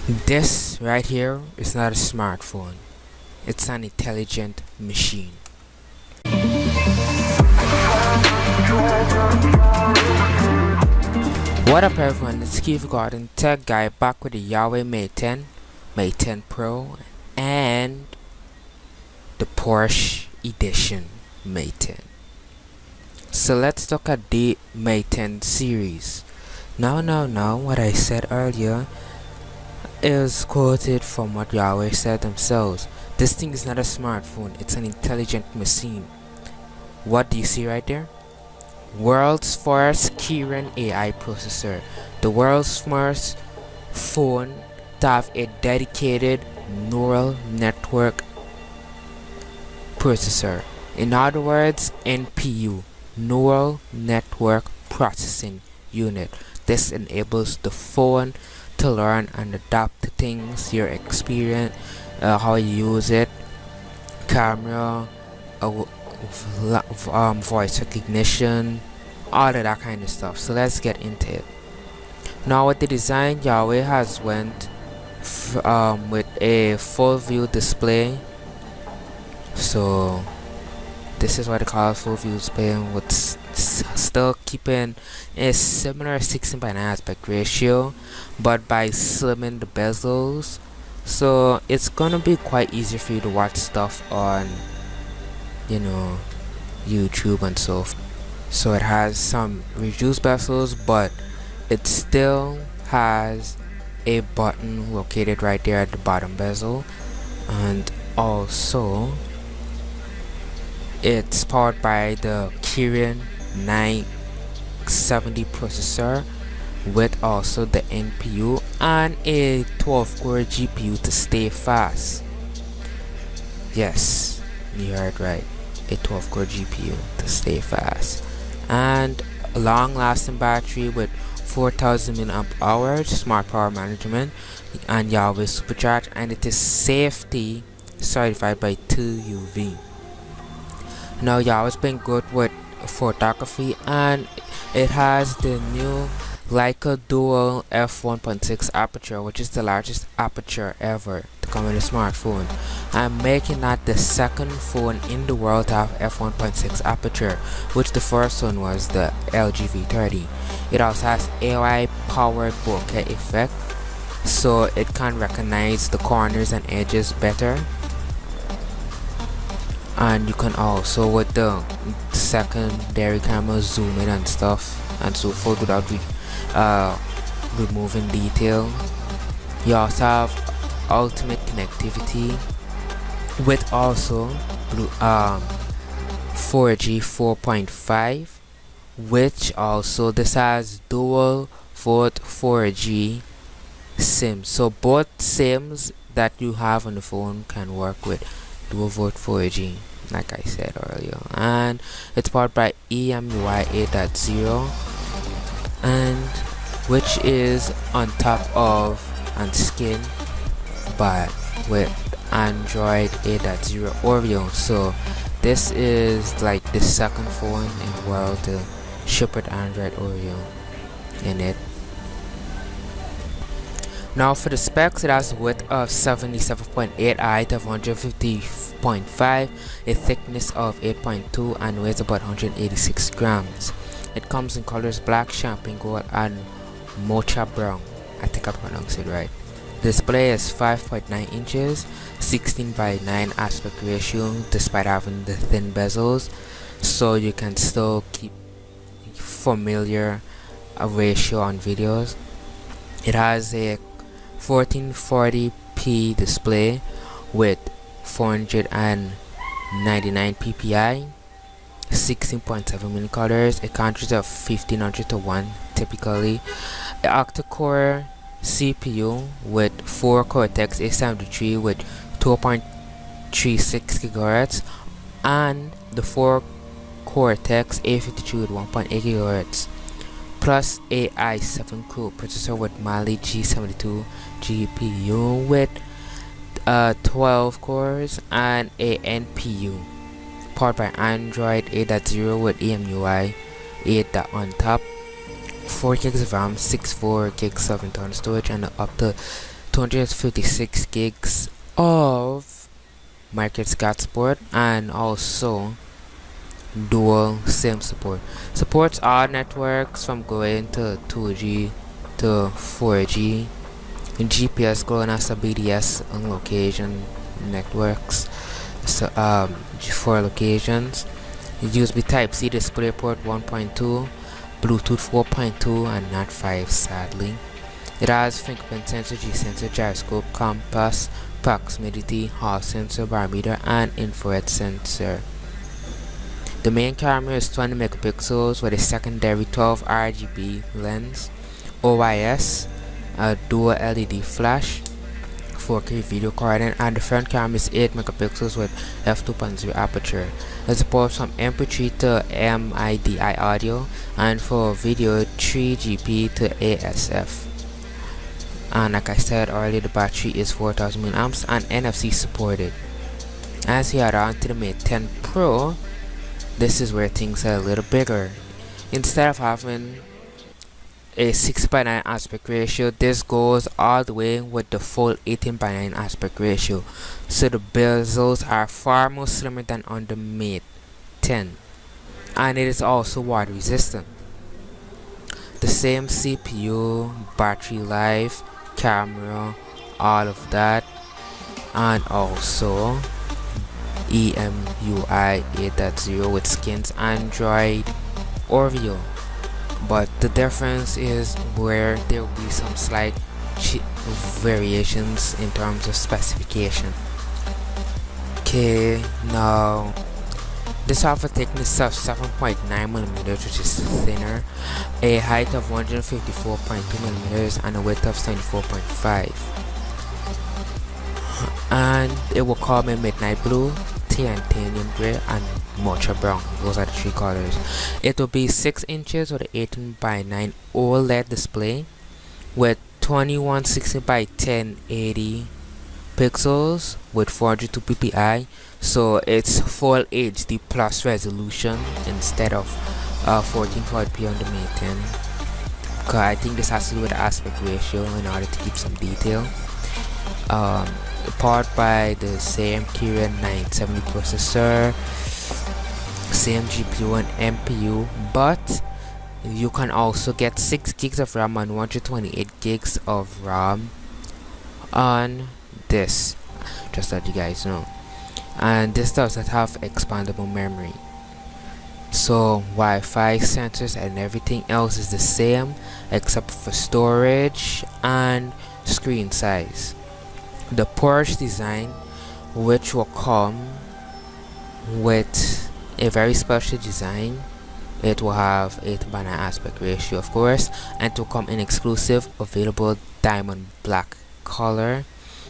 This right here is not a smartphone, it's an intelligent machine. What up everyone, it's Kiva Garden Tech Guy back with the Huawei Mate 10, Mate 10 Pro, and the Porsche Edition Mate 10. So let's look at the Mate 10 series. Now, what I said earlier is quoted from what Huawei said themselves. This thing is not a smartphone, it's an intelligent machine. What do you see right there? World's first Kirin AI processor. The world's first phone to have a dedicated neural network processor. In other words, NPU, neural network processing unit. This enables the phone to learn and adapt to things, your experience, how you use it, camera, voice recognition, all of that kind of stuff. So let's get into it. Now with the design, Huawei has went with a full view display. So this is what they call full view display, with still keeping a similar 16:9 aspect ratio, but by slimming the bezels. So it's gonna be quite easy for you to watch stuff on, YouTube and so forth. So it has some reduced bezels, but it still has a button located right there at the bottom bezel, and also it's powered by the Kirin 970 processor, with also the NPU and a 12-core GPU to stay fast. Yes, you heard right, a 12-core GPU to stay fast, and a long-lasting battery with 4000 mAh, smart power management, and Huawei supercharge, and it is safety certified by 2UV. Now Huawei's been good with photography, and it has the new Leica dual f1.6 aperture, which is the largest aperture ever to come in a smartphone, and making that the second phone in the world to have f1.6 aperture, which the first one was the LG V30. It also has AI powered bokeh effect, so it can recognize the corners and edges better. And you can also, with the secondary camera, zoom in and stuff and so forth without removing detail. You also have ultimate connectivity with also 4G 4.5, which also this has dual VoLTE 4G SIMs. So both SIMs that you have on the phone can work with dual VoLTE 4G, like I said earlier, and it's powered by EMUI 8.0, and which is on top of and skinned but with Android 8.0 Oreo. So this is like the second phone in the world to ship with Android Oreo in it. Now for the specs, it has a width of 77.8, a height of 150.5, a thickness of 8.2, and weighs about 186 grams. It comes in colors black, champagne gold, and mocha brown. I think I pronounced it right. Display is 5.9 inches, 16:9 aspect ratio, despite having the thin bezels, so you can still keep familiar ratio on videos. It has a 1440p display with 499 ppi, 16.7 million colors, a contrast of 1500 to 1 typically, an octa-core CPU with 4 Cortex A73 with 2.36 GHz, and the 4 Cortex A53 with 1.8 GHz, plus a i7 Cool processor with Mali G72 GPU with 12 cores, and a NPU powered by Android 8.0 with EMUI 8 on top, 4 gigs of RAM, 64 gigs of internal storage, and up to 256 gigs of microSCAT support, and also dual SIM support. Supports all networks from going to 2G to 4G, GPS GLONASS BDS on location networks, so for locations. USB Type-C DisplayPort 1.2, Bluetooth 4.2, and not 5 sadly. It has fingerprint sensor, G sensor, gyroscope, compass, proximity, hall sensor, barometer, and infrared sensor. The main camera is 20 megapixels with a secondary 12 RGB lens, OIS, a dual LED flash, 4K video recording, and the front camera is 8 megapixels with f2.0 aperture. It supports from MP3 to MIDI audio, and for video 3GP to ASF. And like I said earlier, the battery is 4000 mAh and NFC supported. As we head on to the Mate 10 Pro, this is where things are a little bigger. Instead of having a 6:9 aspect ratio, this goes all the way with the full 18:9 aspect ratio. So the bezels are far more slimmer than on the Mate 10, and it is also water resistant. The same CPU, battery life, camera, all of that, and also EMUI 8.0 with skins Android Oreo. But the difference is where there will be some slight variations in terms of specification. Okay, now this have a thickness of 7.9mm, which is thinner, a height of 154.2mm, and a width of 74.5. And it will come in midnight blue, titanium gray, and mocha brown. Those are the three colors. It will be 6 inches with an 18:9 OLED display with 2160 by 1080 pixels with 402 ppi. So it's full HD plus resolution instead of 1440p on the Mate 10. Cause I think this has to do with the aspect ratio in order to keep some detail. Powered by the same Kiva 970 processor, same GPU and MPU, but you can also get 6 gigs of RAM and 128 gigs of RAM on this, just that you guys know. And this doesn't have expandable memory. So Wi-Fi sensors and everything else is the same except for storage and screen size. The Porsche design, which will come with a very special design. It will have 8:9 aspect ratio, of course, and it will come in exclusive available diamond black color.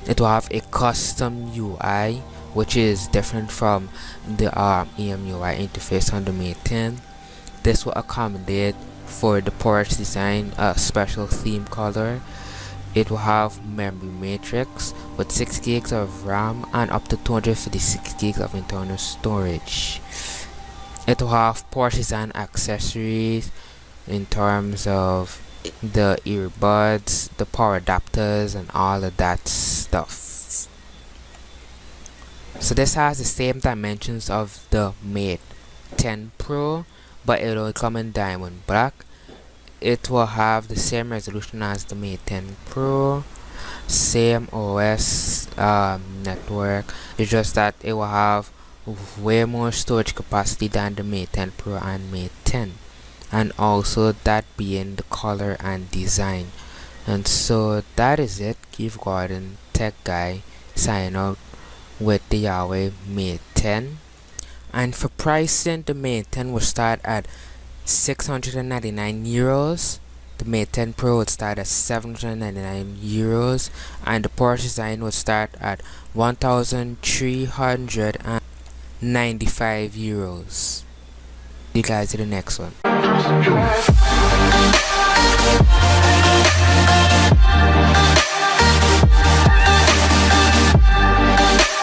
It will have a custom UI, which is different from the EMUI interface on the Mate 10. This will accommodate for the Porsche design a special theme color. It will have memory matrix with 6 gigs of RAM and up to 256 gigs of internal storage. It will have Porsche design accessories in terms of the earbuds, the power adapters, and all of that stuff. So this has the same dimensions of the Mate 10 Pro, but it will come in diamond black. It will have the same resolution as the Mate 10 Pro, same OS network. It's just that it will have way more storage capacity than the Mate 10 Pro and Mate 10, and also that being the color and design. And so that is it. Keith Gordon, tech guy, sign out with the Huawei Mate 10. And for pricing, the Mate 10 will start at 699 euros. The Mate 10 Pro would start at 799 euros, and the Porsche design would start at 1395 euros. See you guys in the next one.